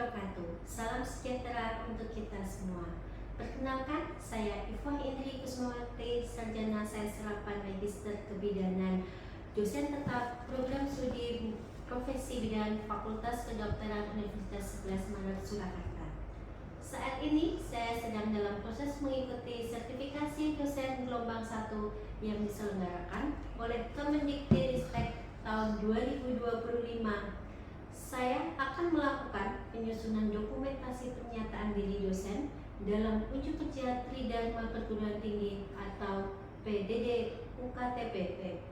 wabarakatuh. Salam sejahtera untuk kita semua. Perkenalkan, saya Ivon Indri Kusmawati, Sarjana Sains Serapan Magister Kebidanan, dosen tetap program studi profesi bidan Fakultas Kedokteran Universitas 11 Maret Surakarta. Saat ini saya sedang dalam proses mengikuti sertifikasi dosen gelombang 1 yang diselenggarakan oleh Kemendikbudristek tahun 2025. Saya akan melakukan penyusunan dokumentasi pernyataan diri dosen dalam Unjuk Kerja Tridharma Perguruan Tinggi atau PDD UKTPP.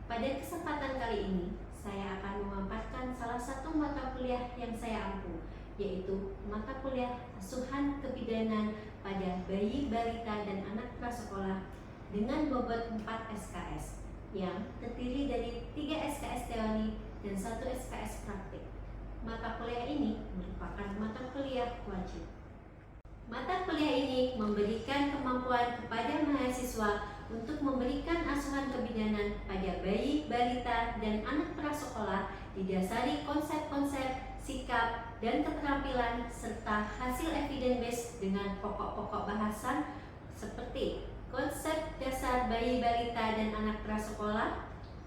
Pada kesempatan kali ini, saya akan memaparkan salah satu mata kuliah yang saya ampu, yaitu mata kuliah Asuhan Kebidanan pada Bayi, Balita, dan Anak Prasekolah dengan bobot 4 SKS yang terdiri dari 3 SKS teori dan 1 SKS praktik. Mata kuliah ini merupakan mata kuliah wajib. Mata kuliah ini memberikan kemampuan kepada mahasiswa untuk memberikan asuhan kebidanan pada bayi, balita, dan anak prasekolah didasari konsep-konsep, sikap, dan keterampilan serta hasil evidence-based dengan pokok-pokok bahasan seperti konsep dasar bayi, balita, dan anak prasekolah,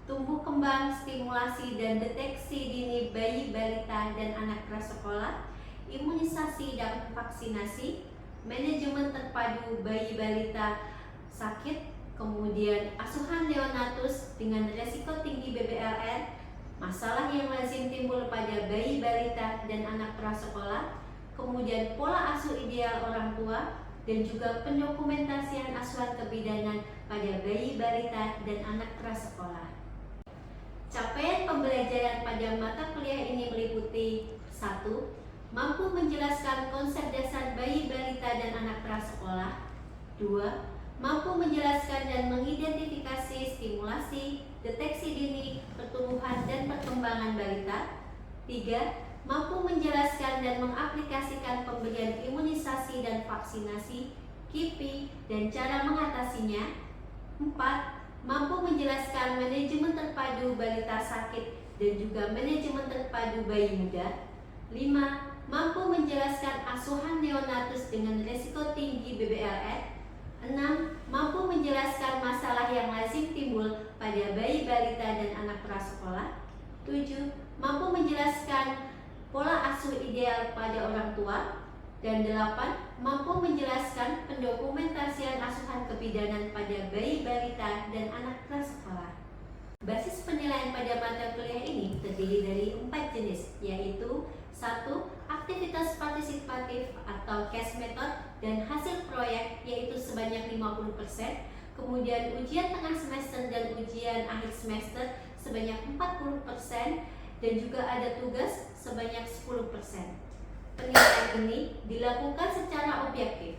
tumbuh kembang, stimulasi dan deteksi dini bayi, balita, dan anak prasekolah, imunisasi dan vaksinasi, manajemen terpadu bayi balita sakit, kemudian asuhan neonatus dengan resiko tinggi BBLR, masalah yang lazim timbul pada bayi balita dan anak prasekolah, kemudian pola asuh ideal orang tua, dan juga pendokumentasian asuhan kebidanan pada bayi balita dan anak prasekolah. Capaian pembelajaran pada mata kuliah ini meliputi 1. Mampu menjelaskan konsep dasar bayi, balita, dan anak prasekolah. 2. Mampu menjelaskan dan mengidentifikasi stimulasi, deteksi dini, pertumbuhan, dan perkembangan balita. 3. Mampu menjelaskan dan mengaplikasikan pemberian imunisasi dan vaksinasi, KIPI, dan cara mengatasinya. 4. Mampu menjelaskan manajemen terpadu balita sakit dan juga manajemen terpadu bayi muda. 5. Mampu menjelaskan asuhan neonatus dengan resiko tinggi BBLR. 6. Mampu menjelaskan masalah yang lazim timbul pada bayi, balita, dan anak prasekolah. 7. Mampu menjelaskan pola asuh ideal pada orang tua. Dan 8. Mampu menjelaskan pendokumentasian asuhan kebidanan pada bayi, balita, dan anak prasekolah. Basis penilaian pada mata kuliah ini terdiri dari 4 jenis, yaitu 1. Aktivitas partisipatif atau case method dan hasil proyek, yaitu sebanyak 50%, kemudian ujian tengah semester dan ujian akhir semester sebanyak 40%, dan juga ada tugas sebanyak 10%. Penilaian ini dilakukan secara objektif.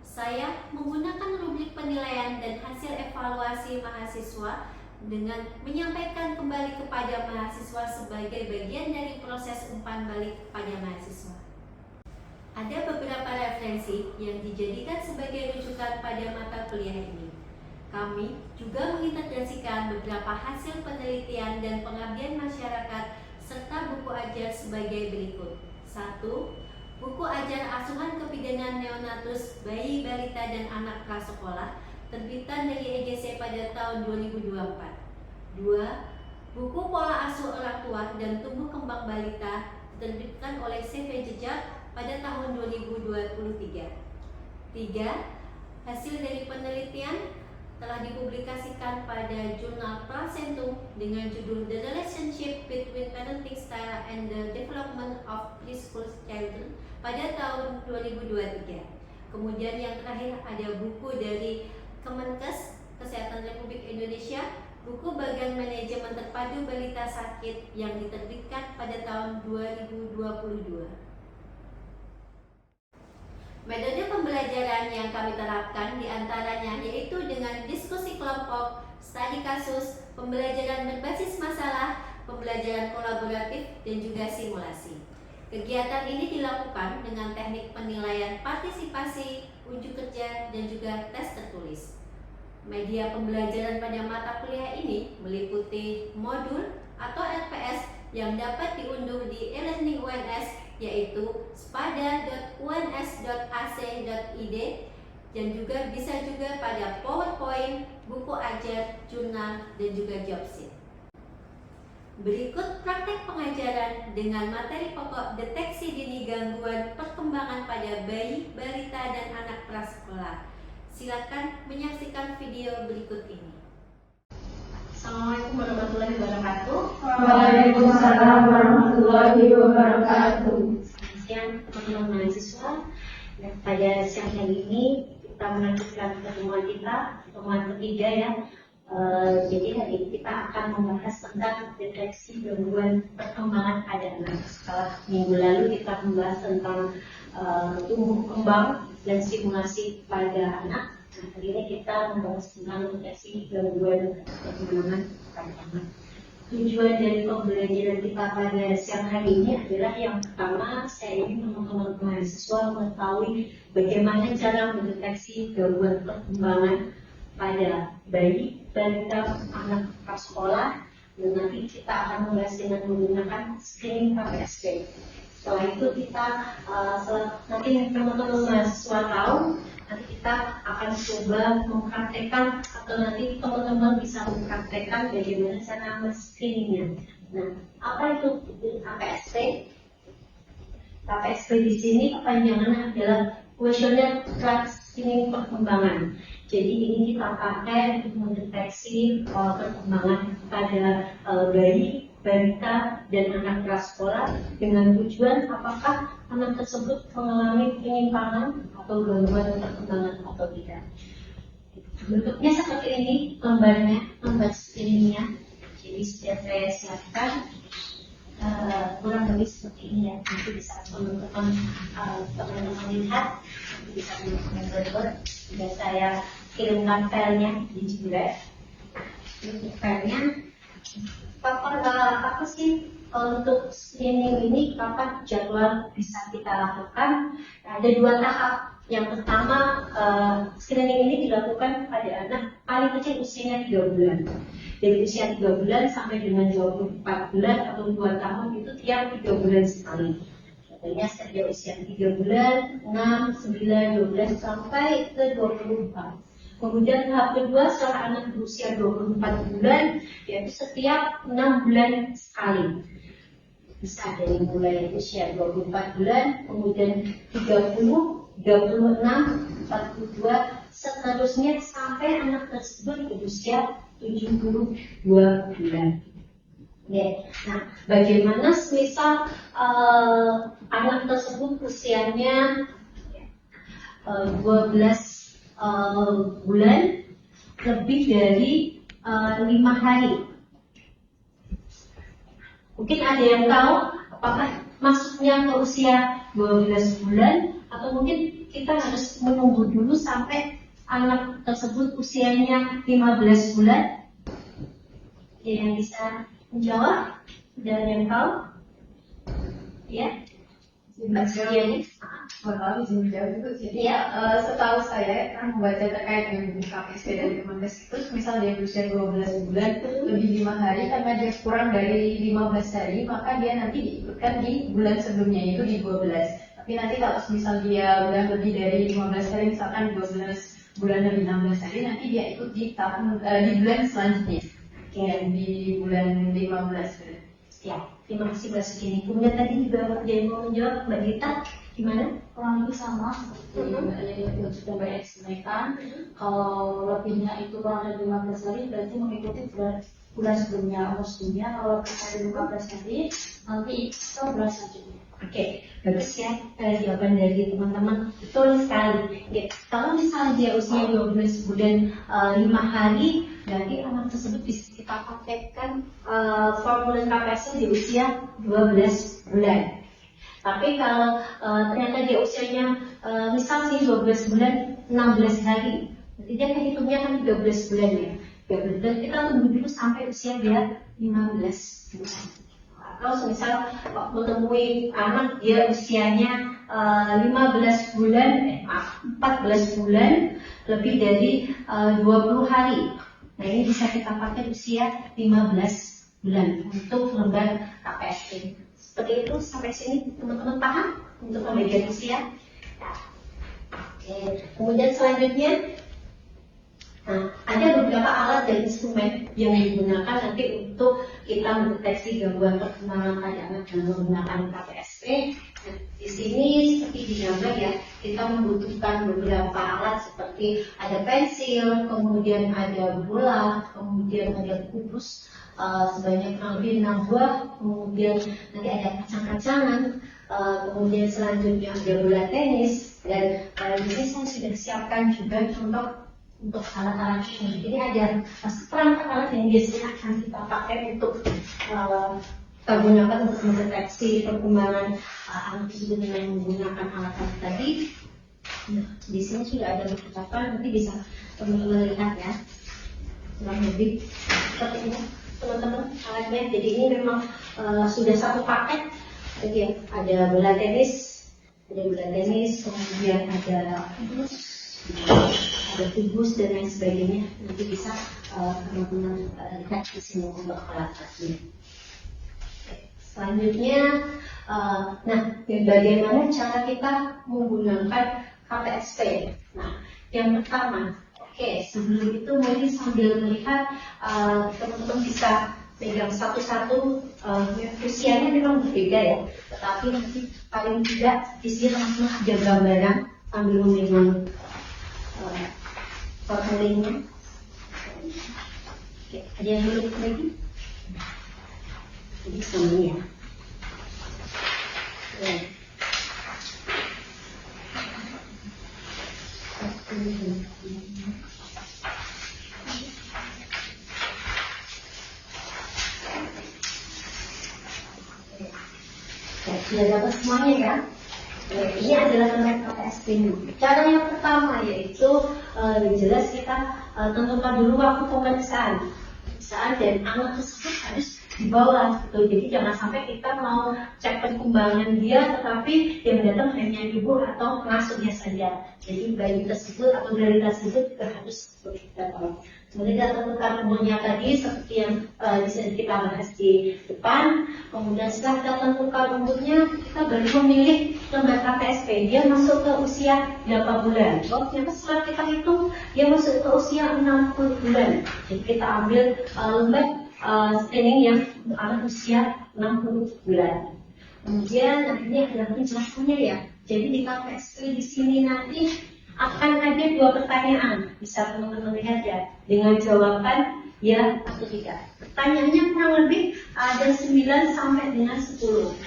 Saya menggunakan rubrik penilaian dan hasil evaluasi mahasiswa dengan menyampaikan kembali kepada mahasiswa sebagai bagian dari proses umpan balik pada mahasiswa. Ada beberapa referensi yang dijadikan sebagai rujukan pada mata kuliah ini. Kami juga mengintegrasikan beberapa hasil penelitian dan pengabdian masyarakat serta buku ajar sebagai berikut. 1. Buku ajar asuhan kebidanan neonatus bayi, balita, dan anak prasekolah terbitan dari EGC pada tahun 2024. 2. Buku pola asuh orang tua dan tumbuh kembang balita diterbitkan oleh CV Jejak pada tahun 2023. 3. Hasil dari penelitian telah dipublikasikan pada jurnal Placentum dengan judul The Relationship Between Parenting Style and the Development of Preschool Children pada tahun 2023. Kemudian yang terakhir ada buku dari Kemenkes Kesehatan Republik Indonesia, buku Bagan Manajemen Terpadu Balita Sakit yang diterbitkan pada tahun 2022. Metode pembelajaran yang kami terapkan diantaranya yaitu dengan diskusi kelompok, studi kasus, pembelajaran berbasis masalah, pembelajaran kolaboratif, dan juga simulasi. Kegiatan ini dilakukan dengan teknik penilaian partisipasi, unjuk kerja, dan juga tes tertulis. Media pembelajaran pada mata kuliah ini meliputi modul atau LPS yang dapat diunduh di e-learning UNS, yaitu spada.uns.ac.id, dan juga bisa juga pada PowerPoint, buku ajar, jurnal, dan juga job sheet. Berikut praktek pengajaran dengan materi pokok deteksi dini gangguan perkembangan pada bayi, balita, dan anak prasekolah. Silakan menyaksikan video berikut ini. Assalamualaikum warahmatullahi wabarakatuh. Waalaikumsalam warahmatullahi wabarakatuh. Selamat siang teman-teman mahasiswa. Pada siang hari ini kita melanjutkan pertemuan ketiga ya. Jadi hari ini kita akan membahas tentang deteksi gangguan perkembangan pada anak. Setelah minggu lalu kita membahas tentang tumbuh kembang dan stimulasi pada anak. Nah, hari ini kita membahas tentang deteksi gangguan perkembangan pada anak. Tujuan dari pembelajaran kita pada siang hari ini adalah yang pertama, saya ingin teman-teman mahasiswa mengetahui bagaimana cara mendeteksi gangguan perkembangan pada bayi, balita, anak prasekolah. Dan nanti kita akan membahas dengan menggunakan screening KPSP. Setelah itu kita nanti teman-teman mahasiswa tahu, nanti kita akan coba mempraktekkan atau nanti teman-teman bisa mempraktekkan bagaimana cara men-screeningnya. Nah, apa itu KPSP? KPSP di sini kepanjangannya adalah Questionnaire Track Screening Perkembangan. Jadi ini kita pakai untuk mendeteksi perkembangan pada bayi, balita, dan anak prasekolah dengan tujuan apakah anak tersebut mengalami penyimpangan atau gangguan perkembangan atau tidak. Bentuknya seperti ini lembar screeningnya. Jadi sudah saya siapkan kurang lebih seperti ini ya. Nanti bisa teman-teman lihat, bisa teman-teman sudah saya kirimkan filenya di juga. Ini filenya. Apa sih untuk screening ini, kapan jadwal bisa kita lakukan? Ada 2 tahap. Yang pertama, screening ini dilakukan pada anak paling kecil usianya 3 bulan. Dari usia 3 bulan sampai dengan 24 bulan atau 2 tahun itu tiap 3 bulan sekali. Contohnya sejak usia 3 bulan, 6, 9, 12 sampai ke 24. Kemudian tahap kedua setelah anak berusia 24 bulan, yaitu setiap 6 bulan sekali. Bisa dari mulai usia 24 bulan, kemudian 30, 36, 42, seterusnya sampai anak tersebut berusia 72 bulan. Ya. Nah, bagaimana misal anak tersebut usianya 12 bulan lebih dari 5 hari. Mungkin ada yang tahu apakah masuknya ke usia 12 bulan atau mungkin kita harus menunggu dulu sampai anak tersebut usianya 15 bulan. Ada yang bisa menjawab? Ada yang tahu? Ya? Mbak Siliani? Mohon izin menjawab itu. Jadi setahu saya kan membaca terkait dengan KPSP dari Kemenkes itu, misal dia berusia 12 bulan lebih 5 hari, karena dia kurang dari 15 hari, maka dia nanti diikutkan di bulan sebelumnya, itu di 12. Tapi nanti kalau misal dia udah lebih dari 15 hari, misalkan 12 bulan lebih 16 hari, nanti dia ikut di bulan selanjutnya, yang di bulan 15. Ya, terima kasih Mbak Sugini. Kemudian tadi juga ada yang mau menjawab, Mbak Dita, gimana? Kurang lebih sama seperti Mbak Yaya yang sudah Mbak ekspresikan. Kalau lebihnya itu kurang dari 15 hari, berarti mengikuti bulan sebelumnya, umur sebelumnya. Kalau kita dari 15 hari, nanti ke bulan selanjutnya. Oke, bagus ya jawaban dari teman-teman, betul sekali. Ya, kalau misalnya dia usia 12 bulan 5 hari, berarti anak tersebut bisa kita praktekkan formulir KPSP di usia 12 bulan. Tapi kalau ternyata dia usianya misalnya 12 bulan 16 hari, berarti dia hitungnya kan 12 bulan ya. 12 bulan kita tunggu dulu sampai usia dia 15 bulan. Atau misal menemui anak dia usianya 14 bulan lebih dari 20 hari. Nah, ini bisa kita pakai usia 15 bulan untuk lembar KPSP. Seperti itu, sampai sini teman-teman paham untuk pembagian usia? Ya. Oke. Kemudian selanjutnya, nah, ada beberapa alat dan instrumen yang digunakan nanti untuk kita mendeteksi gangguan perkembangan pada anak dengan menggunakan KPSP. Nah, di sini seperti di gambar ya, kita membutuhkan beberapa alat seperti ada pensil, kemudian ada bola, kemudian ada kubus sebanyak kurang lebih 6 buah, kemudian nanti ada kacang-kacangan, kemudian selanjutnya ada bola tenis, dan di sini saya sudah siapkan juga contoh untuk alat-alat ini. Jadi ada seperangkat alat yang biasanya akan kita pakai untuk kita gunakan untuk mendeteksi perkembangan anak tersebut dengan menggunakan alat-alat tadi. Nah, di sini sudah ada beberapa, nanti bisa teman-teman lihat ya, kurang lebih seperti ini teman-teman alatnya. Jadi ini memang sudah satu paket. Jadi ya, ada bola tenis, kemudian ada kubus dan lain sebagainya. Nanti bisa teman-teman lihat di sini untuk alat-alatnya. Selanjutnya, nah, bagaimana cara kita menggunakan KPSP? Nah, yang pertama, sebelum itu mungkin sambil melihat teman-teman bisa pegang satu-satu. Usianya memang berbeda ya, tetapi nanti paling tidak di sini langsung ada gambaran sambil memegang formulirnya. Oke, ada yang belum lagi? Jadi sama ya. Sudah dapat semuanya ya. Ini adalah lembar KPSP. Cara yang pertama yaitu jelas kita tentukan dulu waktu pemeriksaan dan anak tersebut harus dibawa gitu. Jadi jangan sampai kita mau cek perkembangan dia tetapi yang datang hanya ibu atau pengasuhnya saja. Jadi bayi tersebut atau balita tersebut juga harus kita tahu. Kemudian kita tentukan umurnya tadi seperti yang bisa kita bahas di depan. Kemudian setelah kita tentukan umurnya, kita baru memilih lembar KPSP. Dia masuk ke usia berapa bulan? Ternyata setelah kita hitung, dia masuk ke usia 60 bulan. Jadi kita ambil lembar screening yang anak usia 60 bulan. Kemudian ini adalah penjelasannya ya. Jadi di KPSP di sini nanti akan ada 2 pertanyaan. Bisa teman-teman lihat ya, dengan jawaban ya atau tidak. Pertanyaannya kurang lebih ada 9 sampai dengan 10.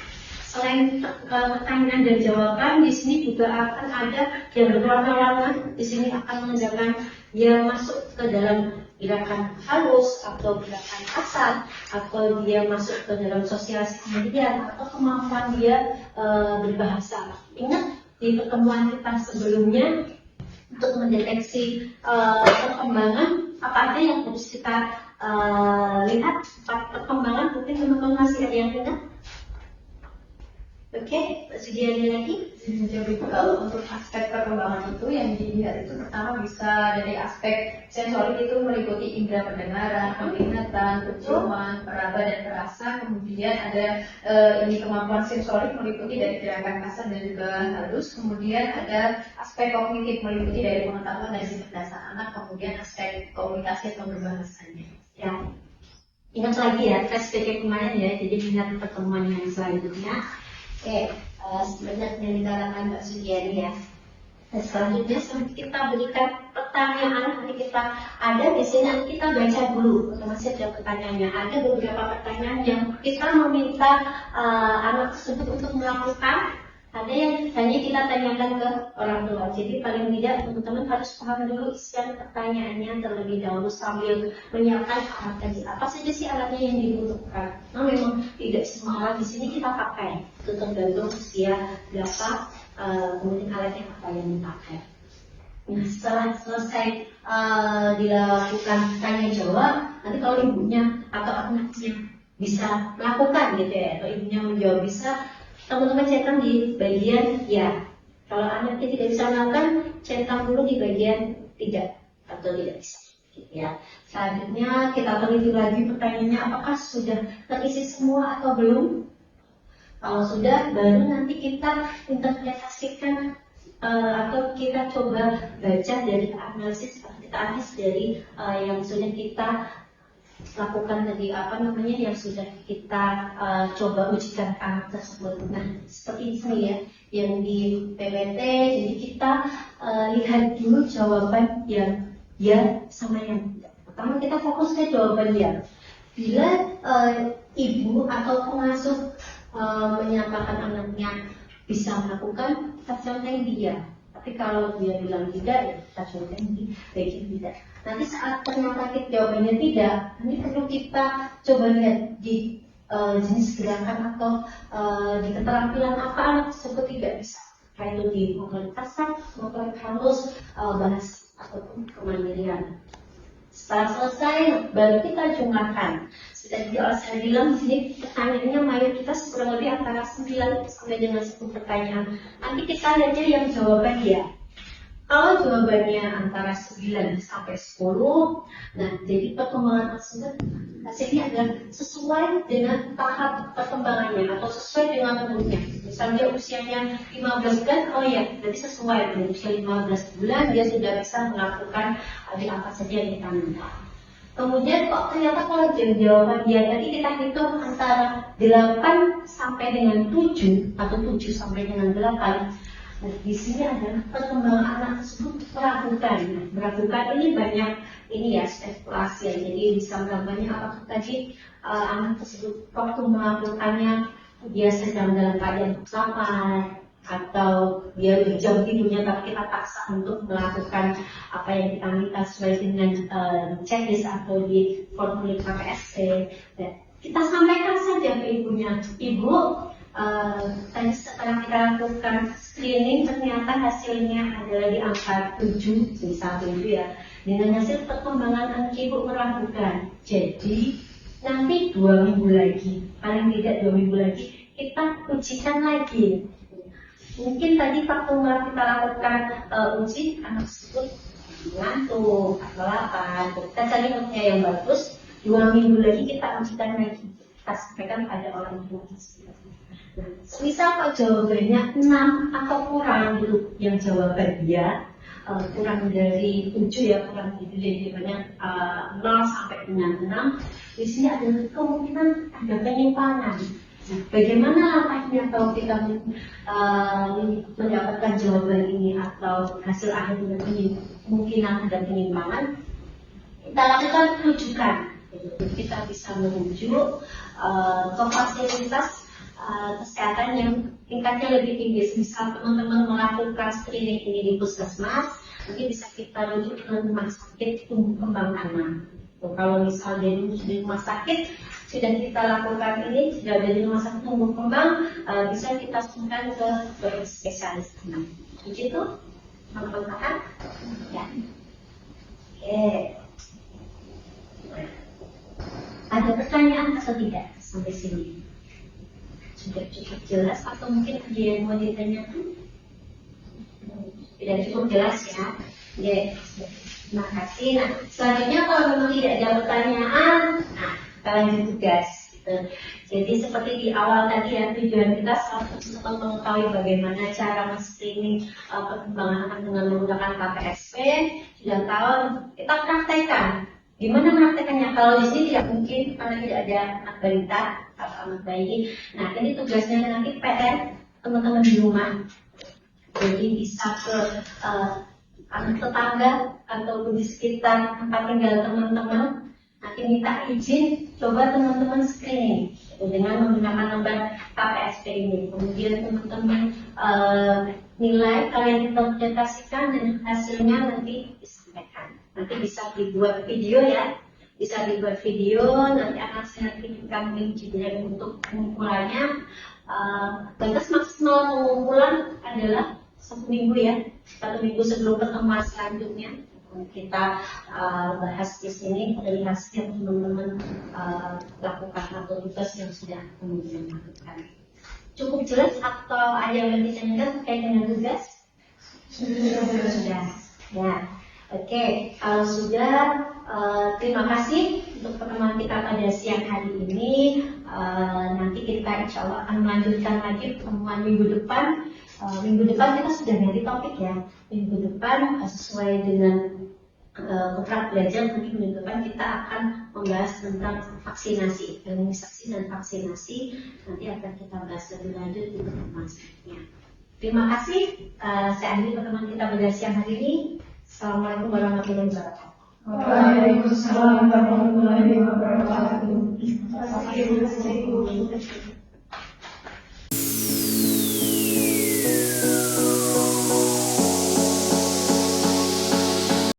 Selain pertanyaan dan jawaban, di sini juga akan ada yang berwarna-warna. Di sini akan menunjukkan dia masuk ke dalam gerakan halus atau gerakan kasar, atau dia masuk ke dalam sosialisasi kemudian, atau kemampuan dia berbahasa. Ingat di pertemuan kita sebelumnya untuk mendeteksi perkembangan apa ada yang harus kita lihat perkembangan. Mungkin teman-teman masih ada yang ingat? Oke, Sudiani lagi. Jadi kalau untuk aspek perkembangan itu yang dilihat itu pertama bisa dari aspek sensorik, itu meliputi indera pendengaran, penglihatan, penciuman, peraba dan perasa. Kemudian ada ini kemampuan sensorik meliputi dari gerakan kasar dan juga halus. Kemudian ada aspek kognitif meliputi dari pengetahuan dan kecerdasan anak. Kemudian aspek komunikasi atau berbahasanya. Ya, ingat lagi ya flashback kemarin ya. Jadi ingat pertemuan yang selanjutnya. Oke, sebenarnya yang dikatakan Mbak Sudiani ya. Dan selanjutnya kita berikan pertanyaan. Nanti kita ada di sini, nanti kita baca dulu. Masih ada pertanyaannya. Ada beberapa pertanyaan yang kita meminta anak tersebut untuk melakukan. Ada yang hanya kita tanyakan ke orang tua. Jadi paling tidak teman-teman harus paham dulu isian pertanyaannya terlebih dahulu sambil menyiapkan alat tadi. Apa saja sih alatnya yang dibutuhkan? Nah, memang tidak semua alat di sini kita pakai. Itu tergantung usia berapa, kemudian alatnya apa yang dipakai. Nah, setelah selesai dilakukan tanya jawab, nanti kalau ibunya atau anaknya bisa melakukan gitu ya, atau ibunya menjawab bisa, teman-teman centang di bagian ya. Kalau anaknya tidak bisa melakukan, centang dulu di bagian tidak atau tidak bisa. Ya. Selanjutnya kita teliti lagi pertanyaannya, apakah sudah terisi semua atau belum? Kalau sudah, baru nanti kita interpretasikan atau kita coba baca dari analisis dari yang sudah kita lakukan tadi, yang sudah kita coba ujikan anak tersebut. Nah, seperti ini ya, yang di PPT, jadi kita lihat dulu jawaban yang ya sama yang tidak. Pertama kita fokus ke jawaban ya. Bila ibu atau pengasuh menyatakan anaknya bisa melakukan, kita contohin dia. Tapi kalau dia bilang tidak, ya kita contohin di bagian tidak. Nanti saat ternyata jawabannya tidak, nanti perlu kita coba lihat di jenis gerakan atau di keterampilan apa anak tersebut tidak bisa. Kayak itu di motorikas kasar, motorik halus, bahasa ataupun kemandirian. Setelah selesai, baru kita jumlahkan. Sudah saya bilang di sini pertanyaannya mayoritas kurang lebih antara 9 sampai dengan 10 pertanyaan. Nanti kita lihat yang jawaban ya. Kalau jawabannya antara 9 sampai 10, nah jadi perkembangan tersebut hasilnya adalah sesuai dengan tahap perkembangannya atau sesuai dengan umurnya. Misalnya usianya 15 bulan, oh ya, berarti sesuai dengan usia 15 bulan dia sudah bisa melakukan apa saja yang kita minta. Kemudian kok ternyata kalau jawaban dia tadi kita hitung antara 8 sampai dengan 7 atau 7 sampai dengan 8. Nah, di sini adalah perkembangan anak tersebut meragukan. Meragukan ini banyak ini ya spekulasi ya. Jadi bisa meragukannya apakah tadi anak tersebut waktu melakukannya dia sedang dalam keadaan lapar atau dia berjam tidurnya tapi kita paksa untuk melakukan apa yang kita minta sesuai dengan checklist atau di formulir KPSP. Dan kita sampaikan saja ke ibunya, ibu tadi setelah kita lakukan screening ternyata hasilnya adalah di angka 7 misalnya itu ya. Dengan hasil perkembangan anak ibu meragukan, jadi nanti 2 minggu lagi, paling tidak 2 minggu lagi kita ujikan lagi. Mungkin tadi waktu kita lakukan uji anak tersebut ngantuk atau lapar, kita cari moodnya yang bagus. 2 minggu lagi kita ujikan lagi, kita sampaikan pada orang tua. Nah, misal kalau jawabannya 6 atau kurang dulu yang jawaban dia kurang dari 7 ya, kurang dari 0 sampai dengan 6, di sini ada kemungkinan ada penyimpangan. Nah, bagaimana langkahnya kalau kita mendapatkan jawaban ini atau hasil akhir dengan kemungkinan ada penyimpangan? Kita lakukan rujukan. Kita bisa merujuk ke fasilitas kesehatan yang tingkatnya lebih tinggi. Misal teman-teman melakukan screening ini di puskesmas, nanti bisa kita rujuk ke rumah sakit tumbuh kembang anak. Kalau misal di rumah sakit sudah kita lakukan ini, sudah dari rumah sakit tumbuh kembang, bisa kita sungkan ke spesialis anak. Begitu, teman-teman? Ya. Oke. Ada pertanyaan atau tidak sampai sini? Sudah cukup jelas atau mungkin ada yang mau ditanyakan? Tidak cukup jelas ya. Oke. Terima kasih. Nah, selanjutnya kalau memang tidak ada pertanyaan, nah kita lanjut tugas. Jadi seperti di awal tadi ya, tujuan kita untuk mengetahui bagaimana cara men-screening perkembangan anak dengan menggunakan KPSP. Sudah tahu, kita praktekkan. Gimana praktekannya? Kalau di sini tidak mungkin karena tidak ada anak balita atau anak bayi. Nah, ini tugasnya nanti PR teman-teman di rumah. Jadi bisa ke anak tetangga atau di sekitar tempat tinggal teman-teman, nanti minta izin, coba teman-teman screening dengan menggunakan lembar KPSP ini. Kemudian teman-teman nilai kalian interpretasikan dan hasilnya nanti disampaikan. Nanti bisa dibuat video ya, bisa dibuat video. Nanti akan saya kirimkan link juga untuk pengumpulannya. Batas maksimal pengumpulan adalah 1 minggu ya, 1 minggu sebelum pertemuan selanjutnya kita bahas di sini dari hasil yang teman-teman lakukan atau tugas yang sudah kemudian lakukan. Cukup jelas atau ada yang ditanyakan terkait dengan tugas? Sudah. Ya, oke. Kalau sudah terima kasih untuk pertemuan kita pada siang hari ini. Nanti kita insya Allah akan melanjutkan lagi pertemuan minggu depan. Minggu depan kita sudah ganti topik ya. Minggu depan sesuai dengan kontrak belajar, nanti minggu depan kita akan membahas tentang vaksinasi, imunisasi dan vaksinasi. Nanti akan kita bahas lebih lanjut di pertemuan selanjutnya. Terima kasih. Saya akhiri pertemuan kita pada siang hari ini. Assalamualaikum warahmatullahi wabarakatuh. Waalaikumsalam warahmatullahi wabarakatuh.